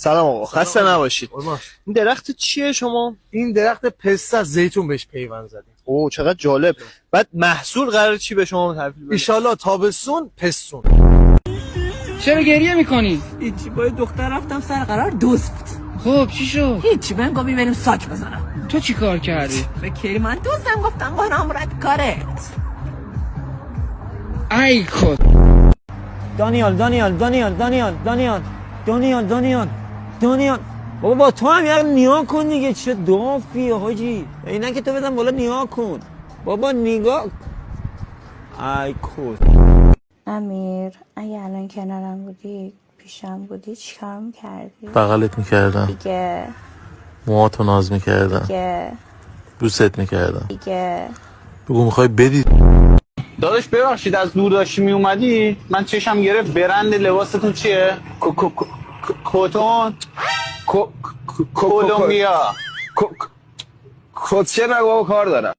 سلام آقا، خسته نباشید. قربان. این درخت چیه شما؟ این درخت پسته از زیتون بهش پیوند زدیم. اوه چقدر جالب. بعد محصول قرار چی به شما تحویل بده؟ ایشالله تابستون پستون. چرا گریه میکنی؟ هیچی، با دختر رفتم سر قرار دوست بود. خب چی شد؟ هیچی، بهم گفت بریم ساک بزنم. تو چی کار کردی؟ فکر من دوستم گفتم برام رد کارت. ای خود دانیال بابا با تو هم یه نیا کن دیگه. چه دافیه حاجی، اینا که تو بدم بالا نیا کن بابا. نگاه ای کود. امیر اگه الان کنارم بودی پیشم بودی چیکار میکردی؟ بغلت میکردم دیگه موهاتو ناز میکردم دیگه دوست میکردم. دیگه بگو میخوای بدی. داداش ببخشید از دور داشتی می اومدی من چشم گرفت. برند لباستون چیه؟ کوتون کولومبیا. خودشه نگو کار دارم.